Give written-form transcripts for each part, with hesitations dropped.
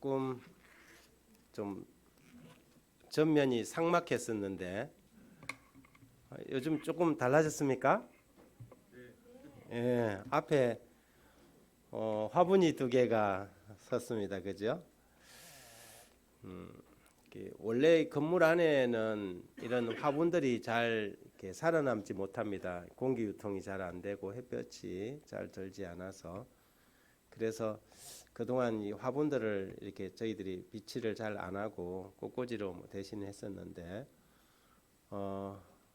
조금 좀 전면이 삭막했었는데 요즘 조금 달라졌습니까? 예, 앞에 화분이 두 개가 섰습니다. 그죠? 원래 건물 안에는 이런 화분들이 잘 이렇게 살아남지 못합니다. 공기 유통이 잘 안 되고 햇볕이 잘 들지 않아서. 그래서 그동안 이 화분들을 이렇게 저희들이 비치를 잘 안 하고 꽃꽂이로 대신 했었는데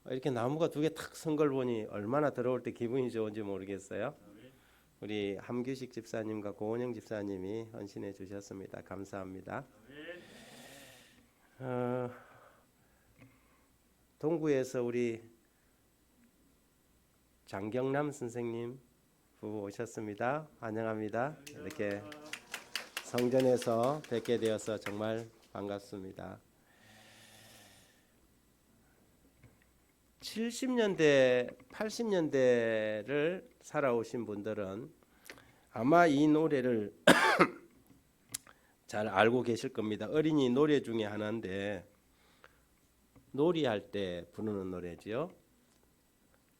이렇게 나무가 두 개 탁 선 걸 보니 얼마나 들어올 때 기분이 좋은지 모르겠어요. 우리 함규식 집사님과 고은영 집사님이 헌신해 주셨습니다. 감사합니다. 동구에서 우리 장경남 선생님 부부 오셨습니다. 환영합니다. 이렇게 성전에서 뵙게 되어서 정말 반갑습니다. 70년대, 80년대를 살아오신 분들은 아마 이 노래를 잘 알고 계실 겁니다. 어린이 노래 중에 하나인데 놀이할 때 부르는 노래지요.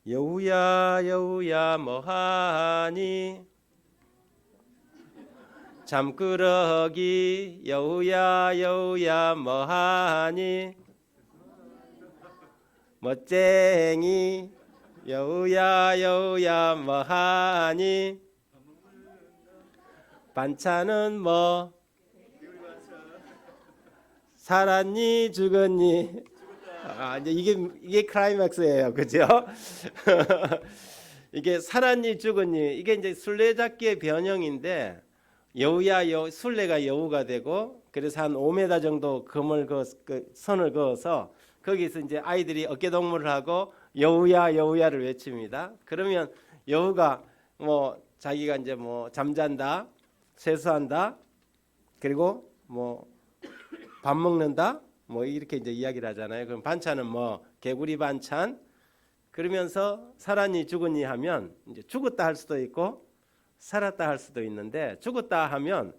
여우야 여우야 뭐하니 잠꾸러기 여우야 여우야 뭐하니 멋쟁이 여우야 여우야 뭐하니 반찬은 뭐 살았니 죽었니 이제 이게 클라이맥스예요. 그죠? 이게 살았니 죽었니 이게 이제 술래잡기의 변형인데 여우야 술래가 여우가 되고 그래서 한 5m 정도 선을 그어서 거기서 이제 아이들이 어깨동무를 하고 여우야 여우야를 외칩니다. 그러면 여우가 뭐 자기가 이제 뭐 잠잔다, 세수한다, 그리고 뭐 밥 먹는다, 뭐 이렇게 이제 이야기를 하잖아요. 그럼 반찬은 뭐 개구리 반찬. 그러면서 살았니 죽었니 하면 이제 죽었다 할 수도 있고 살았다 할 수도 있는데 죽었다 하면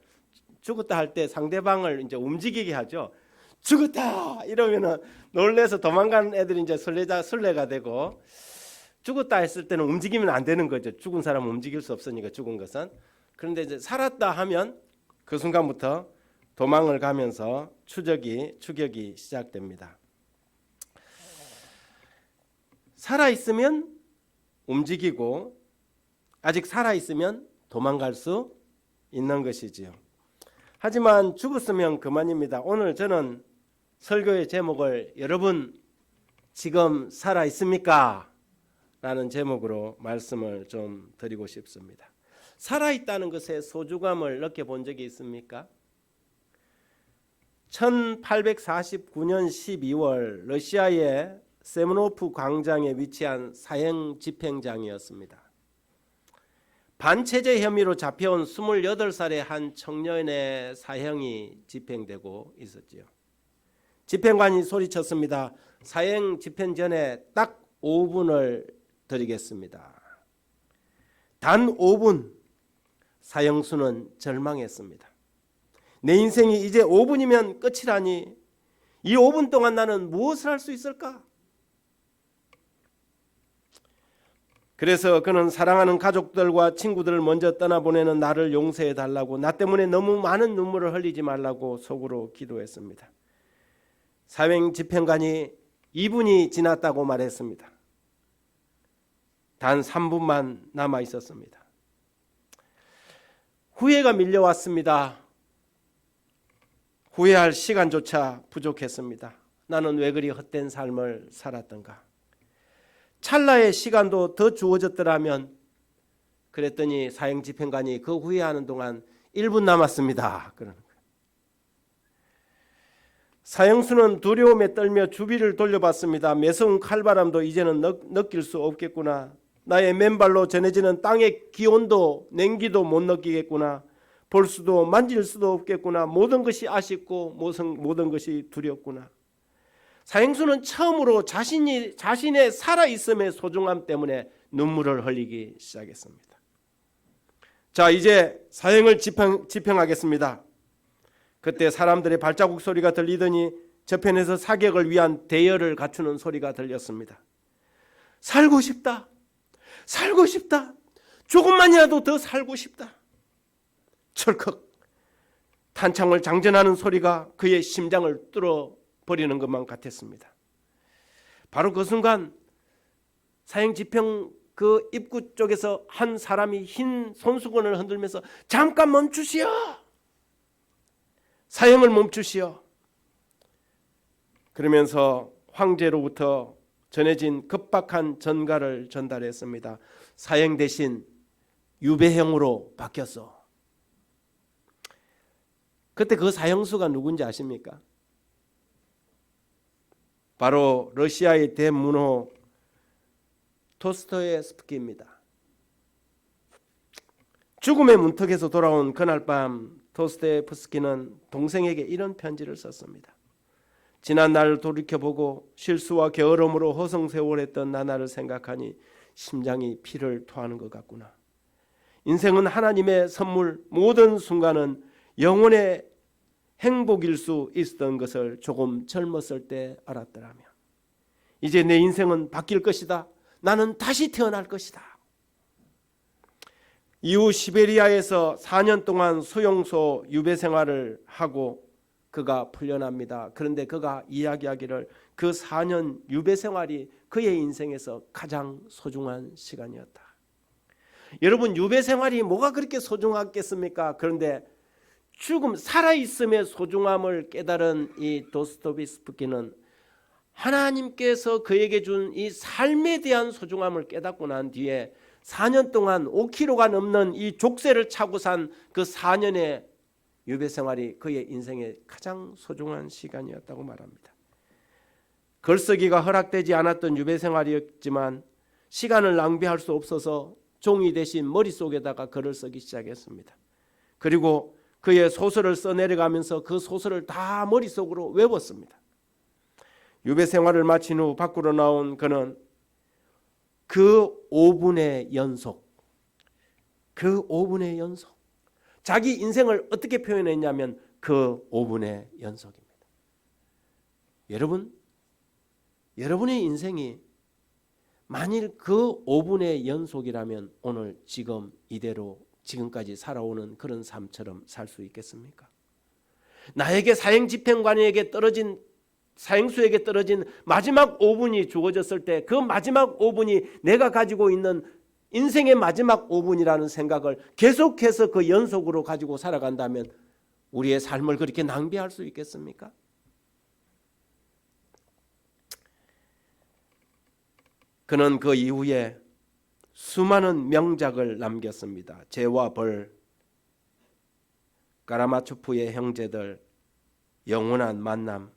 죽었다 할 때 상대방을 이제 움직이게 하죠. 죽었다 이러면은 놀래서 도망가는 애들이 이제 술래가 되고 죽었다 했을 때는 움직이면 안 되는 거죠. 죽은 사람은 움직일 수 없으니까 죽은 것은. 그런데 이제 살았다 하면 그 순간부터 도망을 가면서 추격이 시작됩니다. 살아 있으면 움직이고 아직 살아 있으면 도망갈 수 있는 것이지요. 하지만 죽었으면 그만입니다. 오늘 저는 설교의 제목을 여러분 지금 살아 있습니까? 라는 제목으로 말씀을 좀 드리고 싶습니다. 살아 있다는 것의 소중함을 느껴본 적이 있습니까? 1849년 12월 러시아의 세므노프 광장에 위치한 사형 집행장이었습니다. 반체제 혐의로 잡혀온 28살의 한 청년의 사형이 집행되고 있었지요. 집행관이 소리쳤습니다. 사형 집행 전에 딱 5분을 드리겠습니다. 단 5분 사형수는 절망했습니다. 내 인생이 이제 5분이면 끝이라니 이 5분 동안 나는 무엇을 할 수 있을까? 그래서 그는 사랑하는 가족들과 친구들을 먼저 떠나보내는 나를 용서해 달라고 나 때문에 너무 많은 눈물을 흘리지 말라고 속으로 기도했습니다. 사형 집행관이 2분이 지났다고 말했습니다. 단 3분만 남아 있었습니다. 후회가 밀려왔습니다. 후회할 시간조차 부족했습니다. 나는 왜 그리 헛된 삶을 살았던가? 찰나의 시간도 더 주어졌더라면 그랬더니 사형 집행관이 그 후회하는 동안 1분 남았습니다. 그러는 거예요. 사형수는 두려움에 떨며 주위를 돌려봤습니다. 매서운 칼바람도 이제는 느낄 수 없겠구나. 나의 맨발로 전해지는 땅의 기온도 냉기도 못 느끼겠구나. 볼 수도 만질 수도 없겠구나. 모든 것이 아쉽고 모든 것이 두렵구나. 사형수는 처음으로 자신의 살아있음의 소중함 때문에 눈물을 흘리기 시작했습니다. 자, 이제 사형을 집행하겠습니다. 그때 사람들의 발자국 소리가 들리더니 저편에서 사격을 위한 대열을 갖추는 소리가 들렸습니다. 살고 싶다. 살고 싶다. 조금만이라도 더 살고 싶다. 철컥 탄창을 장전하는 소리가 그의 심장을 뚫어버리는 것만 같았습니다. 바로 그 순간 사형집행 그 입구 쪽에서 한 사람이 흰 손수건을 흔들면서 잠깐 멈추시오. 사형을 멈추시오. 그러면서 황제로부터 전해진 급박한 전가를 전달했습니다. 사형 대신 유배형으로 바뀌었어. 그때 그 사형수가 누군지 아십니까? 바로 러시아의 대문호 토스토예스키입니다. 죽음의 문턱에서 돌아온 그날 밤 도스토옙스키는 동생에게 이런 편지를 썼습니다. 지난 날을 돌이켜보고 실수와 게으름으로 허송세월했던 나날을 생각하니 심장이 피를 토하는 것 같구나. 인생은 하나님의 선물, 모든 순간은 영혼의 행복일 수 있었던 것을 조금 젊었을 때 알았더라면 이제 내 인생은 바뀔 것이다. 나는 다시 태어날 것이다. 이후 시베리아에서 4년 동안 수용소 유배 생활을 하고 그가 풀려납니다. 그런데 그가 이야기하기를 그 4년 유배 생활이 그의 인생에서 가장 소중한 시간이었다. 여러분, 유배 생활이 뭐가 그렇게 소중하겠습니까? 그런데 죽음, 살아있음의 소중함을 깨달은 이 도스토옙스키는 하나님께서 그에게 준 이 삶에 대한 소중함을 깨닫고 난 뒤에 4년 동안 5kg가 넘는 이 족쇄를 차고 산 그 4년의 유배 생활이 그의 인생의 가장 소중한 시간이었다고 말합니다. 글쓰기가 허락되지 않았던 유배 생활이었지만 시간을 낭비할 수 없어서 종이 대신 머릿속에다가 글을 쓰기 시작했습니다. 그리고 그의 소설을 써내려가면서 그 소설을 다 머릿속으로 외웠습니다. 유배 생활을 마친 후 밖으로 나온 그는 그 5분의 연속, 자기 인생을 어떻게 표현했냐면 그 5분의 연속입니다. 여러분, 여러분의 인생이 만일 그 5분의 연속이라면 오늘 지금 이대로 지금까지 살아오는 그런 삶처럼 살 수 있겠습니까? 나에게 사형집행관에게 떨어진 사형수에게 떨어진 마지막 5분이 주어졌을 때 그 마지막 5분이 내가 가지고 있는 인생의 마지막 5분이라는 생각을 계속해서 그 연속으로 가지고 살아간다면 우리의 삶을 그렇게 낭비할 수 있겠습니까? 그는 그 이후에 수많은 명작을 남겼습니다. 죄와 벌, 까라마초프의 형제들, 영원한 만남.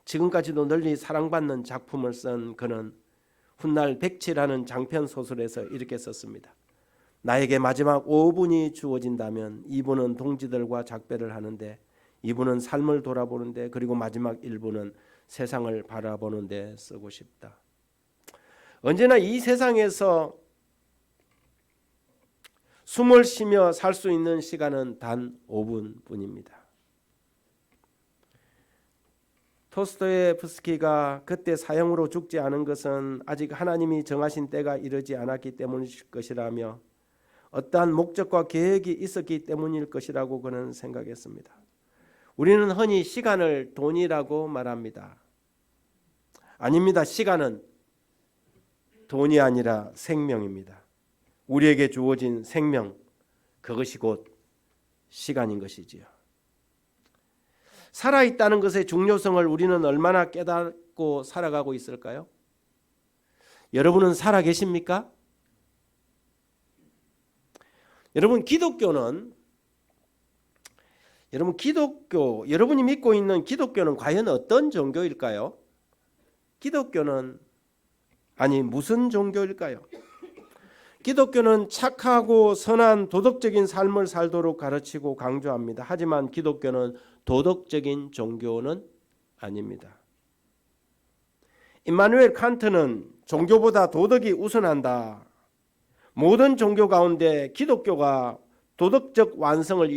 지금까지도 널리 사랑받는 작품을 쓴 그는 훗날 백치라는 장편 소설에서 이렇게 썼습니다. 나에게 마지막 5분이 주어진다면 이분은 동지들과 작별을 하는데, 이분은 삶을 돌아보는데, 그리고 마지막 1분은 세상을 바라보는데 쓰고 싶다. 언제나 이 세상에서 숨을 쉬며 살 수 있는 시간은 단 5분뿐입니다. 토스토옙스키가 그때 사형으로 죽지 않은 것은 아직 하나님이 정하신 때가 이르지 않았기 때문일 것이라며 어떠한 목적과 계획이 있었기 때문일 것이라고 그는 생각했습니다. 우리는 흔히 시간을 돈이라고 말합니다. 아닙니다. 시간은 돈이 아니라 생명입니다. 우리에게 주어진 생명, 그것이 곧 시간인 것이지요. 살아있다는 것의 중요성을 우리는 얼마나 깨닫고 살아가고 있을까요? 여러분은 살아 계십니까? 여러분, 여러분이 믿고 있는 기독교는 과연 어떤 종교일까요? 무슨 종교일까요? 기독교는 착하고 선한 도덕적인 삶을 살도록 가르치고 강조합니다. 하지만 기독교는 도덕적인 종교는 아닙니다. 임마누엘 칸트는 종교보다 도덕이 우선한다. 모든 종교 가운데 기독교가 도덕적 완성을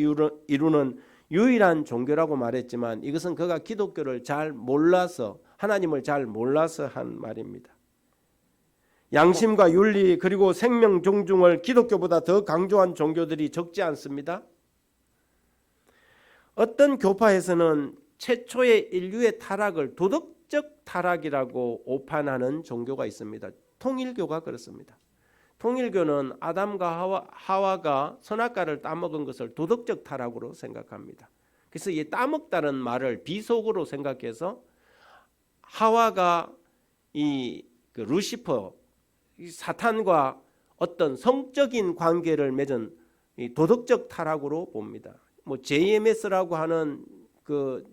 이루는 유일한 종교라고 말했지만 이것은 그가 기독교를 잘 몰라서, 하나님을 잘 몰라서 한 말입니다. 양심과 윤리 그리고 생명 존중을 기독교보다 더 강조한 종교들이 적지 않습니다. 어떤 교파에서는 최초의 인류의 타락을 도덕적 타락이라고 오판하는 종교가 있습니다. 통일교가 그렇습니다. 통일교는 아담과 하와가 선악과를 따먹은 것을 도덕적 타락으로 생각합니다. 그래서 이 따먹다는 말을 비속어로 생각해서 하와가 이 루시퍼, 이 사탄과 어떤 성적인 관계를 맺은 이 도덕적 타락으로 봅니다. 뭐 JMS라고 하는 그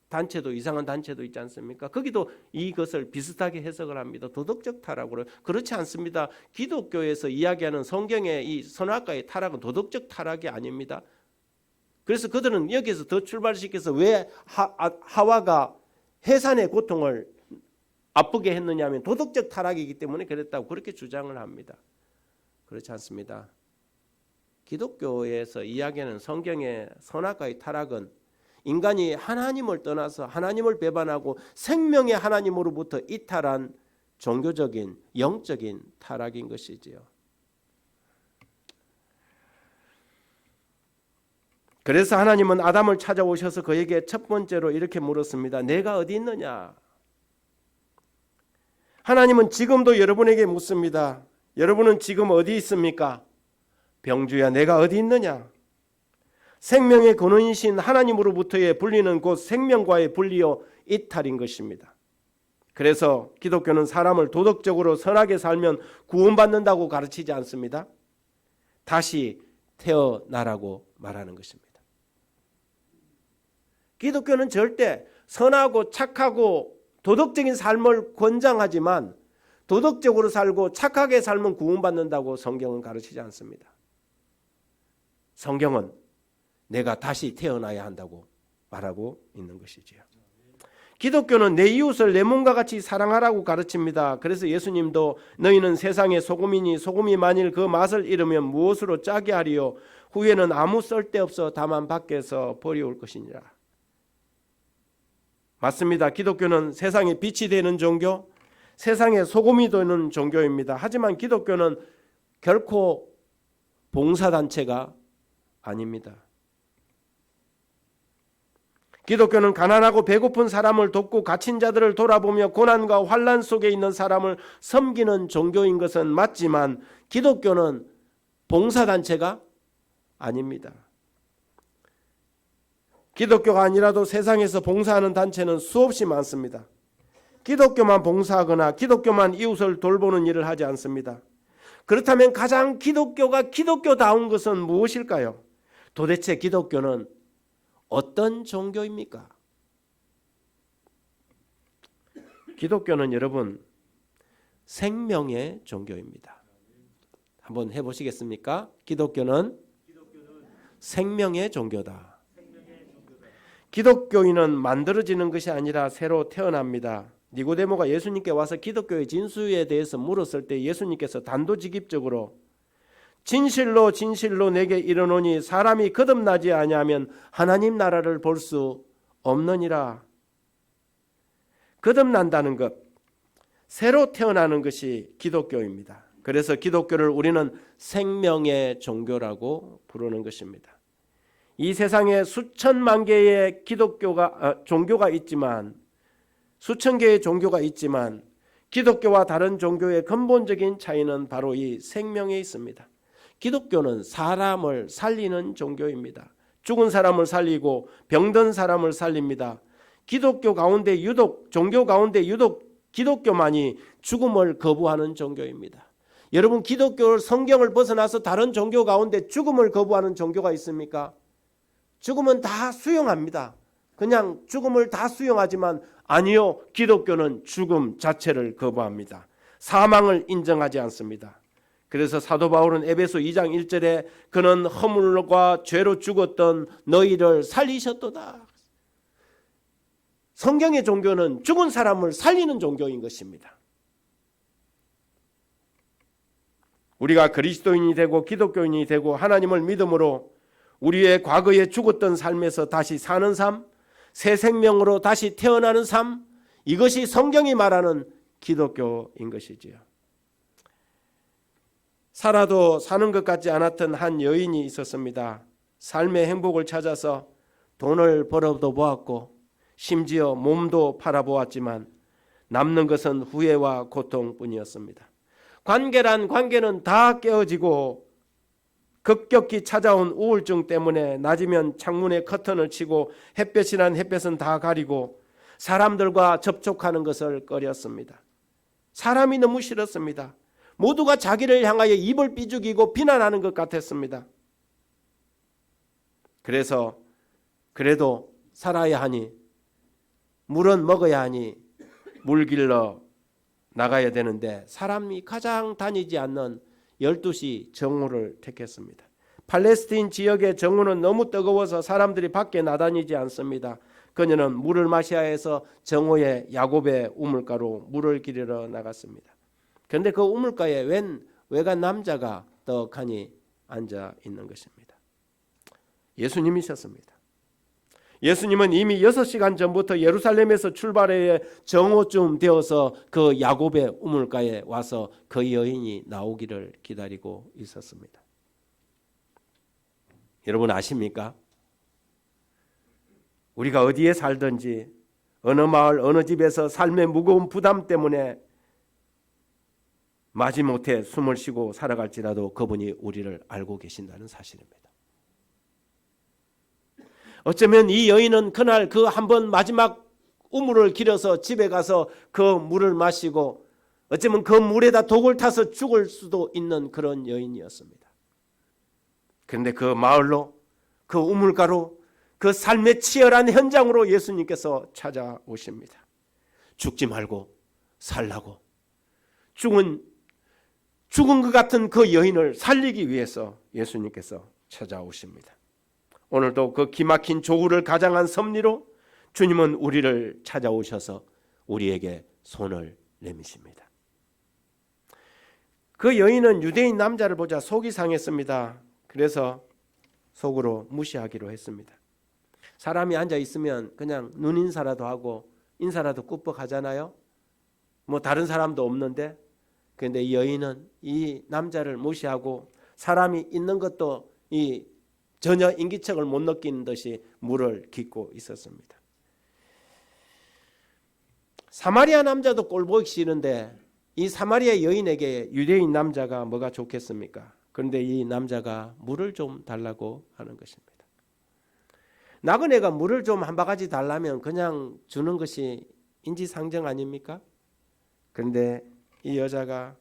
단체도, 이상한 단체도 있지 않습니까? 거기도 이것을 비슷하게 해석을 합니다. 도덕적 타락으로. 그렇지 않습니다. 기독교에서 이야기하는 성경의 이 선악과의 타락은 도덕적 타락이 아닙니다. 그래서 그들은 여기서 더 출발시켜서 왜 하와가 해산의 고통을 아프게 했느냐 하면 도덕적 타락이기 때문에 그랬다고 그렇게 주장을 합니다. 그렇지 않습니다. 기독교에서 이야기하는 성경의 선악과의 타락은 인간이 하나님을 떠나서 하나님을 배반하고 생명의 하나님으로부터 이탈한 종교적인 영적인 타락인 것이지요. 그래서 하나님은 아담을 찾아오셔서 그에게 첫 번째로 이렇게 물었습니다. 내가 어디 있느냐? 하나님은 지금도 여러분에게 묻습니다. 여러분은 지금 어디 있습니까? 병주야, 내가 어디 있느냐? 생명의 근원이신 하나님으로부터의 분리는 곧 생명과의 분리요 이탈인 것입니다. 그래서 기독교는 사람을 도덕적으로 선하게 살면 구원받는다고 가르치지 않습니다. 다시 태어나라고 말하는 것입니다. 기독교는 절대 선하고 착하고 도덕적인 삶을 권장하지만 도덕적으로 살고 착하게 살면 구원받는다고 성경은 가르치지 않습니다. 성경은 내가 다시 태어나야 한다고 말하고 있는 것이지요. 기독교는 내 이웃을 내 몸과 같이 사랑하라고 가르칩니다. 그래서 예수님도 너희는 세상의 소금이니 소금이 만일 그 맛을 잃으면 무엇으로 짜게 하리요? 후에는 아무 쓸데없어 다만 밖에서 버려올 것이니라. 맞습니다. 기독교는 세상의 빛이 되는 종교, 세상의 소금이 되는 종교입니다. 하지만 기독교는 결코 봉사단체가 아닙니다. 기독교는 가난하고 배고픈 사람을 돕고 갇힌 자들을 돌아보며 고난과 환난 속에 있는 사람을 섬기는 종교인 것은 맞지만 기독교는 봉사단체가 아닙니다. 기독교가 아니라도 세상에서 봉사하는 단체는 수없이 많습니다. 기독교만 봉사하거나 기독교만 이웃을 돌보는 일을 하지 않습니다. 그렇다면 가장 기독교가 기독교다운 것은 무엇일까요? 도대체 기독교는 어떤 종교입니까? 기독교는 여러분 생명의 종교입니다. 한번 해보시겠습니까? 기독교는 생명의 종교다. 기독교인은 만들어지는 것이 아니라 새로 태어납니다. 니고데모가 예수님께 와서 기독교의 진수에 대해서 물었을 때 예수님께서 단도직입적으로 진실로 진실로 내게 이르노니 사람이 거듭나지 아니하면 하나님 나라를 볼 수 없느니라. 거듭난다는 것, 새로 태어나는 것이 기독교입니다. 그래서 기독교를 우리는 생명의 종교라고 부르는 것입니다. 이 세상에 수천만 개의 종교가 있지만, 수천 개의 종교가 있지만 기독교와 다른 종교의 근본적인 차이는 바로 이 생명에 있습니다. 기독교는 사람을 살리는 종교입니다. 죽은 사람을 살리고 병든 사람을 살립니다. 종교 가운데 유독 기독교만이 죽음을 거부하는 종교입니다. 여러분, 기독교 성경을 벗어나서 다른 종교 가운데 죽음을 거부하는 종교가 있습니까? 죽음은 다 수용합니다. 그냥 죽음을 다 수용하지만 아니요, 기독교는 죽음 자체를 거부합니다. 사망을 인정하지 않습니다. 그래서 사도 바울은 에베소 2장 1절에 그는 허물과 죄로 죽었던 너희를 살리셨도다. 성경의 종교는 죽은 사람을 살리는 종교인 것입니다. 우리가 그리스도인이 되고 기독교인이 되고 하나님을 믿음으로 우리의 과거에 죽었던 삶에서 다시 사는 삶, 새 생명으로 다시 태어나는 삶, 이것이 성경이 말하는 기독교인 것이지요. 살아도 사는 것 같지 않았던 한 여인이 있었습니다. 삶의 행복을 찾아서 돈을 벌어도 보았고 심지어 몸도 팔아보았지만 남는 것은 후회와 고통뿐이었습니다. 관계란 관계는 다 깨어지고 급격히 찾아온 우울증 때문에 낮이면 창문에 커튼을 치고 햇볕이란 햇볕은 다 가리고 사람들과 접촉하는 것을 꺼렸습니다. 사람이 너무 싫었습니다. 모두가 자기를 향하여 입을 삐죽이고 비난하는 것 같았습니다. 그래서 그래도 살아야 하니 물은 먹어야 하니 물 길러 나가야 되는데 사람이 가장 다니지 않는 12시 정오를 택했습니다. 팔레스틴 지역의 정오는 너무 뜨거워서 사람들이 밖에 나다니지 않습니다. 그녀는 물을 마셔야 해서 정오에 야곱의 우물가로 물을 기르러 나갔습니다. 그런데 그 우물가에 웬 외간 남자가 떡하니 앉아 있는 것입니다. 예수님이셨습니다. 예수님은 이미 6시간 전부터 예루살렘에서 출발해 정오쯤 되어서 그 야곱의 우물가에 와서 그 여인이 나오기를 기다리고 있었습니다. 여러분 아십니까? 우리가 어디에 살든지 어느 마을 어느 집에서 삶의 무거운 부담 때문에 마지못해 숨을 쉬고 살아갈지라도 그분이 우리를 알고 계신다는 사실입니다. 어쩌면 이 여인은 그날 그 한 번 마지막 우물을 길어서 집에 가서 그 물을 마시고 어쩌면 그 물에다 독을 타서 죽을 수도 있는 그런 여인이었습니다. 그런데 그 마을로 그 우물가로 그 삶의 치열한 현장으로 예수님께서 찾아오십니다. 죽지 말고 살라고 죽은 것 같은 그 여인을 살리기 위해서 예수님께서 찾아오십니다. 오늘도 그 기막힌 조울을 가장한 섭리로 주님은 우리를 찾아오셔서 우리에게 손을 내미십니다. 그 여인은 유대인 남자를 보자 속이 상했습니다. 그래서 속으로 무시하기로 했습니다. 사람이 앉아 있으면 그냥 눈인사라도 하고 인사라도 꾸벅 하잖아요. 뭐 다른 사람도 없는데, 그런데 이 여인은 이 남자를 무시하고 사람이 있는 것도 전혀 인기척을 못 느끼는 듯이 물을 깃고 있었습니다. 사마리아 남자도 꼴보기 싫은데 이 사마리아 여인에게 유대인 남자가 뭐가 좋겠습니까? 그런데 이 남자가 물을 좀 달라고 하는 것입니다. 나그네가 물을 좀 한 바가지 달라면 그냥 주는 것이 인지상정 아닙니까? 그런데 이 여자가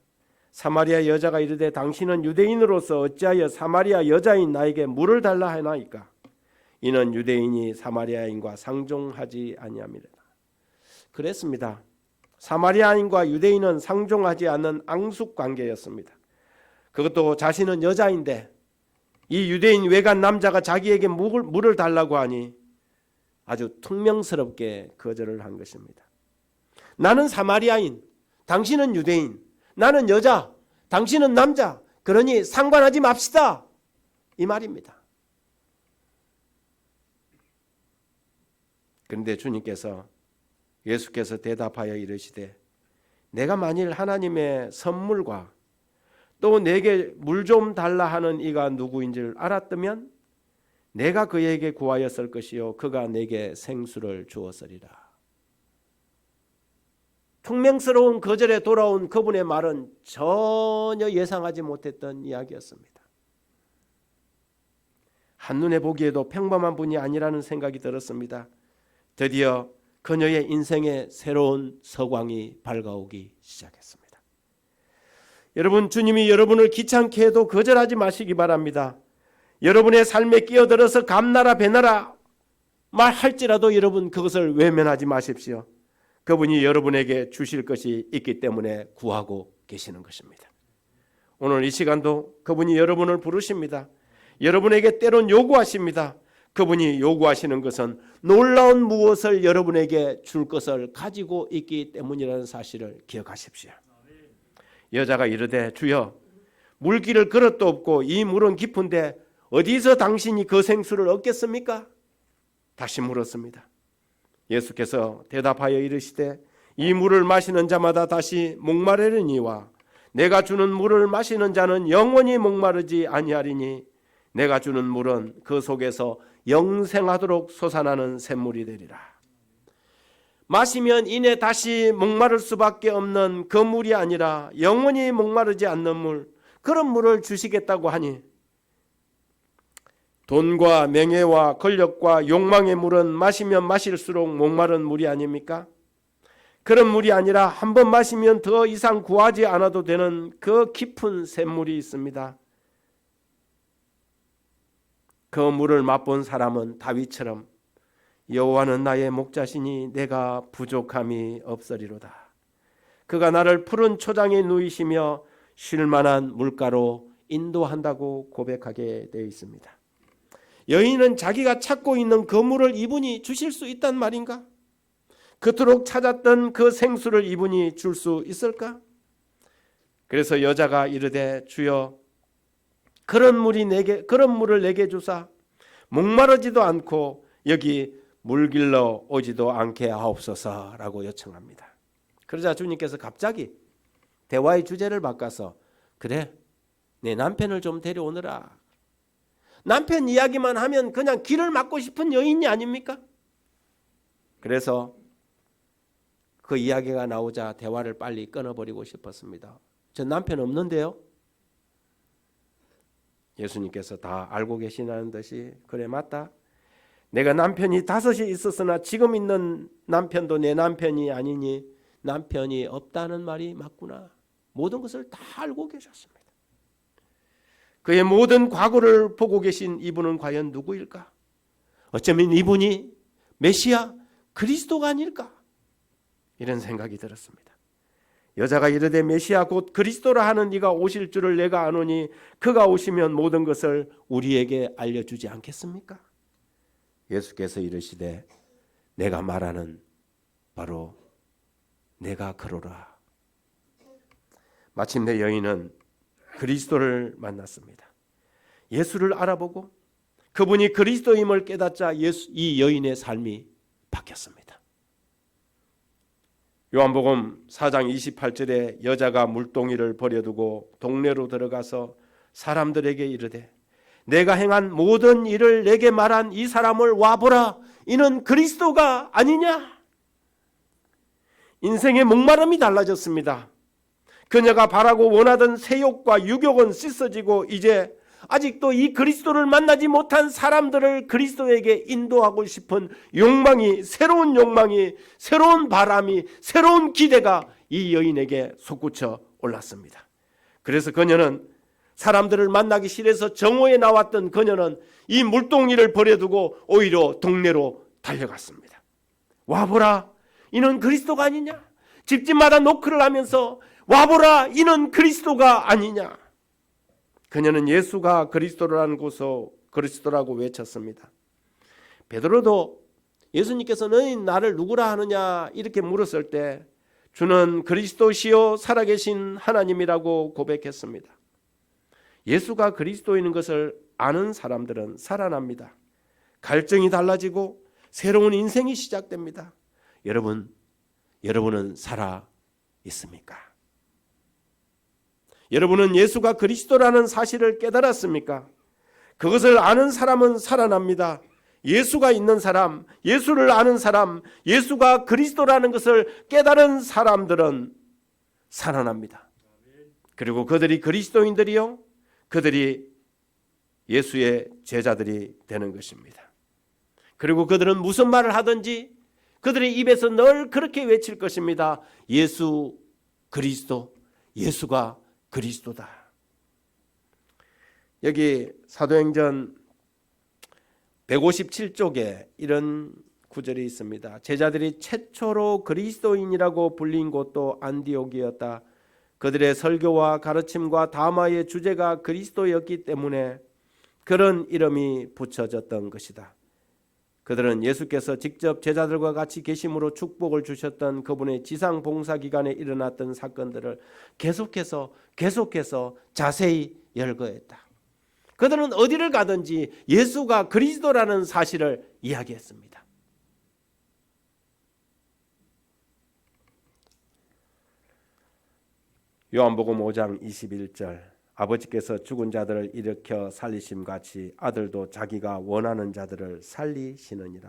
사마리아 여자가 이르되 당신은 유대인으로서 어찌하여 사마리아 여자인 나에게 물을 달라 하나이까? 이는 유대인이 사마리아인과 상종하지 아니함이라. 그랬습니다. 사마리아인과 유대인은 상종하지 않는 앙숙 관계였습니다. 그것도 자신은 여자인데 이 유대인 외간 남자가 자기에게 물을 달라고 하니 아주 퉁명스럽게 거절을 한 것입니다. 나는 사마리아인, 당신은 유대인, 나는 여자, 당신은 남자, 그러니 상관하지 맙시다, 이 말입니다. 그런데 예수께서 대답하여 이르시되 내가 만일 하나님의 선물과 또 내게 물 좀 달라 하는 이가 누구인 줄 알았다면 내가 그에게 구하였을 것이요 그가 내게 생수를 주었으리라. 퉁명스러운 거절에 돌아온 그분의 말은 전혀 예상하지 못했던 이야기였습니다. 한눈에 보기에도 평범한 분이 아니라는 생각이 들었습니다. 드디어 그녀의 인생에 새로운 서광이 밝아오기 시작했습니다. 여러분, 주님이 여러분을 귀찮게 해도 거절하지 마시기 바랍니다. 여러분의 삶에 끼어들어서 감나라 배나라 말할지라도 여러분 그것을 외면하지 마십시오. 그분이 여러분에게 주실 것이 있기 때문에 구하고 계시는 것입니다. 오늘 이 시간도 그분이 여러분을 부르십니다. 여러분에게 때론 요구하십니다. 그분이 요구하시는 것은 놀라운 무엇을 여러분에게 줄 것을 가지고 있기 때문이라는 사실을 기억하십시오. 여자가 이르되 주여 물길을 그릇도 없고 이 물은 깊은데 어디서 당신이 그 생수를 얻겠습니까? 다시 물었습니다. 예수께서 대답하여 이르시되 이 물을 마시는 자마다 다시 목마르리니와 내가 주는 물을 마시는 자는 영원히 목마르지 아니하리니 내가 주는 물은 그 속에서 영생하도록 솟아나는 샘물이 되리라. 마시면 이내 다시 목마를 수밖에 없는 그 물이 아니라 영원히 목마르지 않는 물, 그런 물을 주시겠다고 하니 돈과 명예와 권력과 욕망의 물은 마시면 마실수록 목마른 물이 아닙니까? 그런 물이 아니라 한 번 마시면 더 이상 구하지 않아도 되는 그 깊은 샘물이 있습니다. 그 물을 맛본 사람은 다윗처럼 여호와는 나의 목자시니 내가 부족함이 없으리로다. 그가 나를 푸른 초장에 누이시며 쉴만한 물가로 인도한다고 고백하게 되어 있습니다. 여인은 자기가 찾고 있는 그 물을 이분이 주실 수 있단 말인가? 그토록 찾았던 그 생수를 이분이 줄 수 있을까? 그래서 여자가 이르되 주여 그런 물을 내게 주사 목마르지도 않고 여기 물길러 오지도 않게 하옵소서라고 요청합니다. 그러자 주님께서 갑자기 대화의 주제를 바꿔서 그래 내 남편을 좀 데려오너라. 남편 이야기만 하면 그냥 길을 막고 싶은 여인이 아닙니까? 그래서 그 이야기가 나오자 대화를 빨리 끊어버리고 싶었습니다. 저 남편 없는데요? 예수님께서 다 알고 계시다는 듯이 그래 맞다. 내가 남편이 5이 있었으나 지금 있는 남편도 내 남편이 아니니 남편이 없다는 말이 맞구나. 모든 것을 다 알고 계셨습니다. 그의 모든 과거를 보고 계신 이분은 과연 누구일까? 어쩌면 이분이 메시아 그리스도가 아닐까? 이런 생각이 들었습니다. 여자가 이르되 메시아 곧 그리스도라 하는 이가 오실 줄을 내가 아노니 그가 오시면 모든 것을 우리에게 알려주지 않겠습니까? 예수께서 이르시되 내가 말하는 바로 내가 그로라. 마침내 여인은 그리스도를 만났습니다. 예수를 알아보고 그분이 그리스도임을 깨닫자 이 여인의 삶이 바뀌었습니다. 요한복음 4장 28절에 여자가 물동이를 버려두고 동네로 들어가서 사람들에게 이르되 내가 행한 모든 일을 내게 말한 이 사람을 와보라. 이는 그리스도가 아니냐? 인생의 목마름이 달라졌습니다. 그녀가 바라고 원하던 세욕과 유욕은 씻어지고 이제 아직도 이 그리스도를 만나지 못한 사람들을 그리스도에게 인도하고 싶은 욕망이, 새로운 바람이, 새로운 기대가 이 여인에게 솟구쳐 올랐습니다. 그래서 그녀는 사람들을 만나기 싫어서 정오에 나왔던 그녀는 이 물동이를 버려두고 오히려 동네로 달려갔습니다. 와보라, 이는 그리스도가 아니냐? 집집마다 노크를 하면서 와보라, 이는 그리스도가 아니냐? 그녀는 예수가 그리스도라는 곳으로 그리스도라고 외쳤습니다. 베드로도 예수님께서 너희 나를 누구라 하느냐 이렇게 물었을 때 주는 그리스도시요 살아계신 하나님이라고 고백했습니다. 예수가 그리스도인 것을 아는 사람들은 살아납니다. 갈증이 달라지고 새로운 인생이 시작됩니다. 여러분은 살아 있습니까? 여러분은 예수가 그리스도라는 사실을 깨달았습니까? 그것을 아는 사람은 살아납니다. 예수가 있는 사람, 예수를 아는 사람, 예수가 그리스도라는 것을 깨달은 사람들은 살아납니다. 그리고 그들이 그리스도인들이요, 그들이 예수의 제자들이 되는 것입니다. 그리고 그들은 무슨 말을 하든지 그들의 입에서 늘 그렇게 외칠 것입니다. 예수 그리스도, 예수가 그리스도다. 여기 사도행전 157쪽에 이런 구절이 있습니다. 제자들이 최초로 그리스도인이라고 불린 곳도 안디옥이었다. 그들의 설교와 가르침과 담화의 주제가 그리스도였기 때문에 그런 이름이 붙여졌던 것이다. 그들은 예수께서 직접 제자들과 같이 계심으로 축복을 주셨던 그분의 지상 봉사 기간에 일어났던 사건들을 계속해서 자세히 열거했다. 그들은 어디를 가든지 예수가 그리스도라는 사실을 이야기했습니다. 요한복음 5장 21절 아버지께서 죽은 자들을 일으켜 살리심 같이 아들도 자기가 원하는 자들을 살리시느니라.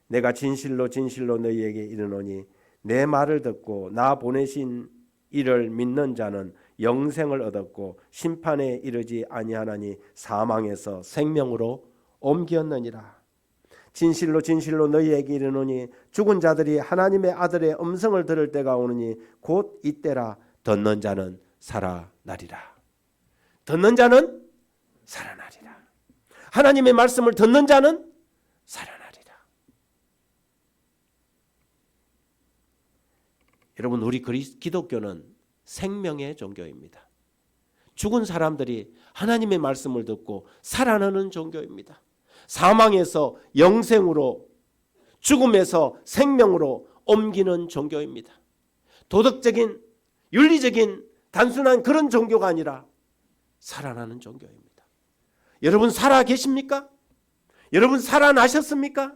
내가 진실로 진실로 너희에게 이르노니 내 말을 듣고 나 보내신 이를 믿는 자는 영생을 얻었고 심판에 이르지 아니하나니 사망에서 생명으로 옮겼느니라. 진실로 진실로 너희에게 이르노니 죽은 자들이 하나님의 아들의 음성을 들을 때가 오느니 곧 이때라. 듣는 자는 살아나리라. 듣는 자는 살아나리라. 하나님의 말씀을 듣는 자는 살아나리라. 여러분, 우리 기독교는 생명의 종교입니다. 죽은 사람들이 하나님의 말씀을 듣고 살아나는 종교입니다. 사망에서 영생으로, 죽음에서 생명으로 옮기는 종교입니다. 도덕적인, 윤리적인 단순한 그런 종교가 아니라 살아나는 종교입니다. 여러분 살아 계십니까? 여러분 살아나셨습니까?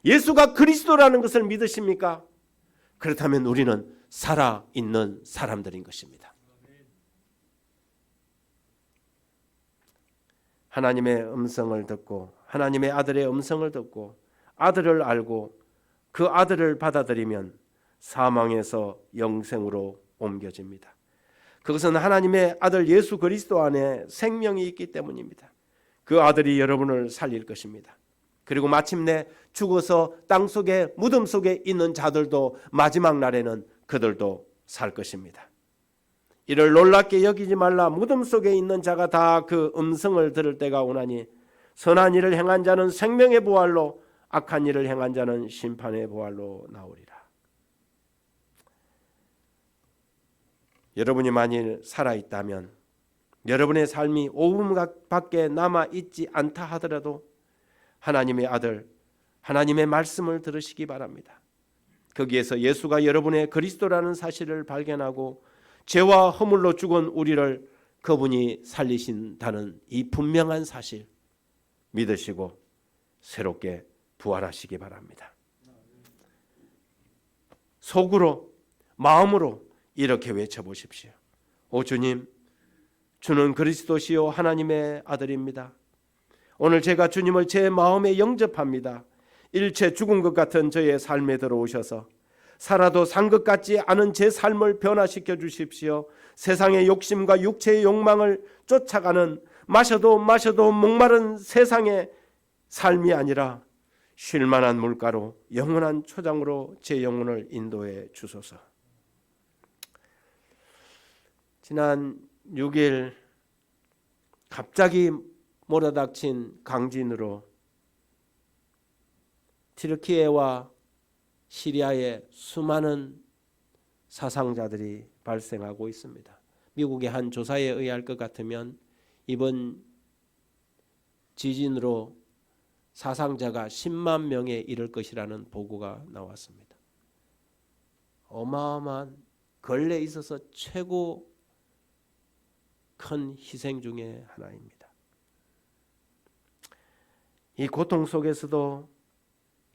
예수가 그리스도라는 것을 믿으십니까? 그렇다면 우리는 살아있는 사람들인 것입니다. 하나님의 음성을 듣고 하나님의 아들의 음성을 듣고 아들을 알고 그 아들을 받아들이면 사망에서 영생으로 옮겨집니다. 그것은 하나님의 아들 예수 그리스도 안에 생명이 있기 때문입니다. 그 아들이 여러분을 살릴 것입니다. 그리고 마침내 죽어서 땅속에 무덤 속에 있는 자들도 마지막 날에는 그들도 살 것입니다. 이를 놀랍게 여기지 말라. 무덤 속에 있는 자가 다 그 음성을 들을 때가 오나니 선한 일을 행한 자는 생명의 부활로 악한 일을 행한 자는 심판의 부활로 나오리라. 여러분이 만일 살아있다면 여러분의 삶이 5분밖에 남아있지 않다 하더라도 하나님의 아들, 하나님의 말씀을 들으시기 바랍니다. 거기에서 예수가 여러분의 그리스도라는 사실을 발견하고 죄와 허물로 죽은 우리를 그분이 살리신다는 이 분명한 사실 믿으시고 새롭게 부활하시기 바랍니다. 속으로, 마음으로 이렇게 외쳐보십시오. 오 주님, 주는 그리스도시요 하나님의 아들입니다. 오늘 제가 주님을 제 마음에 영접합니다. 일체 죽은 것 같은 저의 삶에 들어오셔서 살아도 산 것 같지 않은 제 삶을 변화시켜 주십시오. 세상의 욕심과 육체의 욕망을 쫓아가는 마셔도 목마른 세상의 삶이 아니라 쉴만한 물가로 영원한 초장으로 제 영혼을 인도해 주소서. 지난 6일 갑자기 몰아닥친 강진으로 튀르키예와 시리아에 수많은 사상자들이 발생하고 있습니다. 미국의 한 조사에 의할 것 같으면 이번 지진으로 사상자가 10만 명에 이를 것이라는 보고가 나왔습니다. 어마어마한 근래에 있어서 최고 큰 희생 중에 하나입니다. 이 고통 속에서도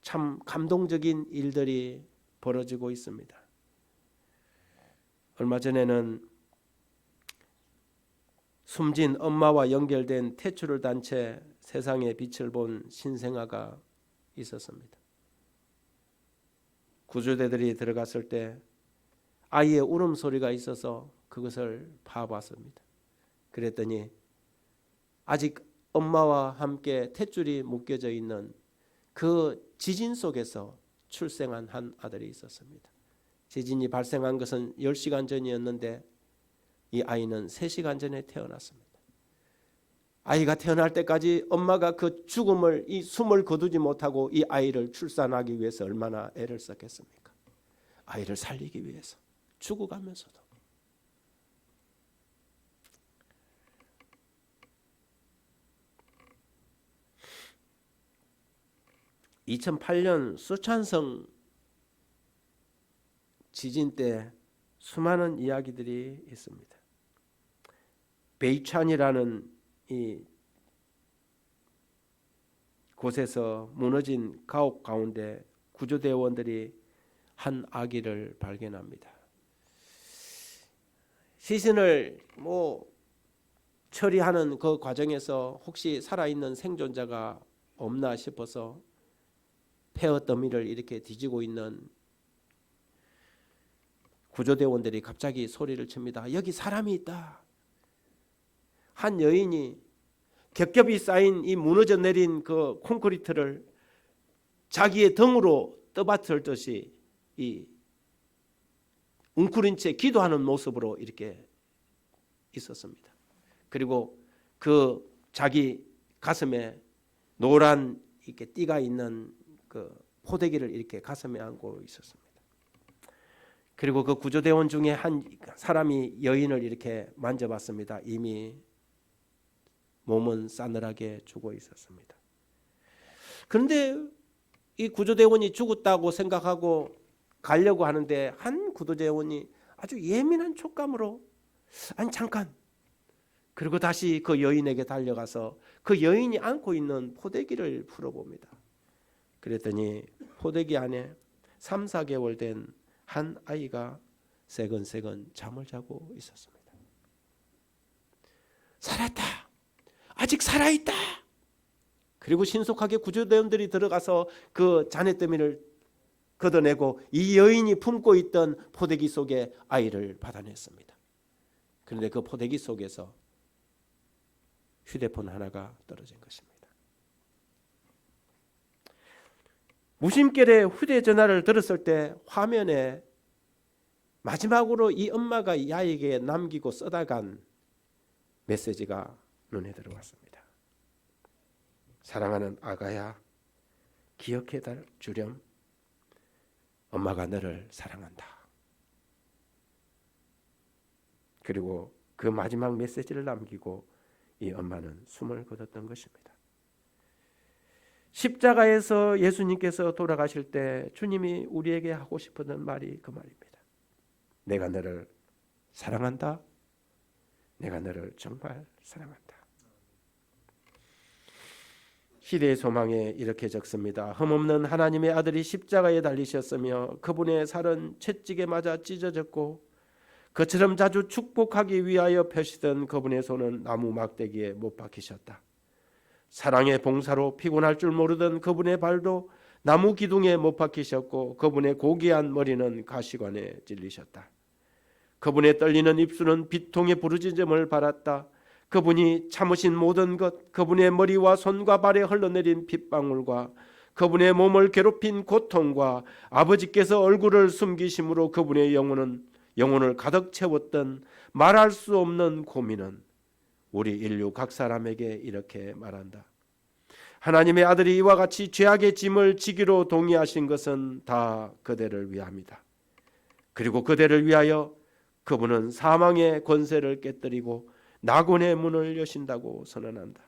참 감동적인 일들이 벌어지고 있습니다. 얼마 전에는 숨진 엄마와 연결된 퇴출을 단 채 세상의 빛을 본 신생아가 있었습니다. 구조대들이 들어갔을 때 아이의 울음소리가 있어서 그것을 파봤습니다. 그랬더니 아직 엄마와 함께 탯줄이 묶여져 있는 그 지진 속에서 출생한 한 아들이 있었습니다. 지진이 발생한 것은 10시간 전이었는데 이 아이는 3시간 전에 태어났습니다. 아이가 태어날 때까지 엄마가 그 죽음을, 이 숨을 거두지 못하고 이 아이를 출산하기 위해서 얼마나 애를 썼겠습니까? 아이를 살리기 위해서 죽어가면서도. 2008년 수촨성 지진 때 수많은 이야기들이 있습니다. 베이찬이라는 이 곳에서 무너진 가옥 가운데 구조대원들이 한 아기를 발견합니다. 시신을 처리하는 그 과정에서 혹시 살아있는 생존자가 없나 싶어서 폐허 더미를 이렇게 뒤지고 있는 구조대원들이 갑자기 소리를 칩니다. 여기 사람이 있다. 한 여인이 겹겹이 쌓인 이 무너져 내린 그 콘크리트를 자기의 등으로 떠받들듯이 이 웅크린 채 기도하는 모습으로 이렇게 있었습니다. 그리고 그 자기 가슴에 노란 이렇게 띠가 있는 그 포대기를 이렇게 가슴에 안고 있었습니다. 그리고 그 구조대원 중에 한 사람이 여인을 이렇게 만져봤습니다. 이미 몸은 싸늘하게 죽어 있었습니다. 그런데 이 구조대원이 죽었다고 생각하고 가려고 하는데 한 구조대원이 아주 예민한 촉감으로 아니 잠깐, 그리고 다시 그 여인에게 달려가서 그 여인이 안고 있는 포대기를 풀어봅니다. 그랬더니 포대기 안에 3, 4개월 된 한 아이가 새근새근 잠을 자고 있었습니다. 살았다. 아직 살아있다. 그리고 신속하게 구조대원들이 들어가서 그 자네더미를 걷어내고 이 여인이 품고 있던 포대기 속에 아이를 받아냈습니다. 그런데 그 포대기 속에서 휴대폰 하나가 떨어진 것입니다. 무심결에 휴대전화를 들었을 때 화면에 마지막으로 이 엄마가 이 아이에게 남기고 써다간 메시지가 눈에 들어왔습니다. 사랑하는 아가야, 기억해 주렴. 엄마가 너를 사랑한다. 그리고 그 마지막 메시지를 남기고 이 엄마는 숨을 거뒀던 것입니다. 십자가에서 예수님께서 돌아가실 때 주님이 우리에게 하고 싶었던 말이 그 말입니다. 내가 너를 사랑한다. 내가 너를 정말 사랑한다. 시대의 소망에 이렇게 적습니다. 흠없는 하나님의 아들이 십자가에 달리셨으며 그분의 살은 채찍에 맞아 찢어졌고 그처럼 자주 축복하기 위하여 펴시던 그분의 손은 나무 막대기에 못 박히셨다. 사랑의 봉사로 피곤할 줄 모르던 그분의 발도 나무 기둥에 못 박히셨고 그분의 고귀한 머리는 가시관에 찔리셨다. 그분의 떨리는 입술은 비통의 부르짖음을 받았다. 그분이 참으신 모든 것, 그분의 머리와 손과 발에 흘러내린 핏방울과 그분의 몸을 괴롭힌 고통과 아버지께서 얼굴을 숨기심으로 그분의 영혼을 가득 채웠던 말할 수 없는 고민은 우리 인류 각 사람에게 이렇게 말한다. 하나님의 아들이 이와 같이 죄악의 짐을 지기로 동의하신 것은 다 그대를 위함이다. 그리고 그대를 위하여 그분은 사망의 권세를 깨뜨리고 낙원의 문을 여신다고 선언한다.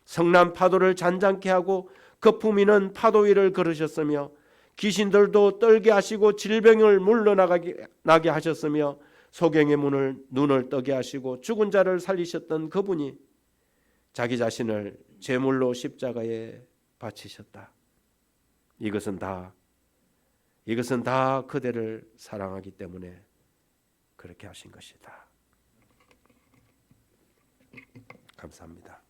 성난 파도를 잔잔케 하고 거품 있는 파도 위를 걸으셨으며 귀신들도 떨게 하시고 질병을 물러나게 하셨으며 소경의 눈을 뜨게 하시고 죽은 자를 살리셨던 그분이 자기 자신을 제물로 십자가에 바치셨다. 이것은 다 그대를 사랑하기 때문에 그렇게 하신 것이다. 감사합니다.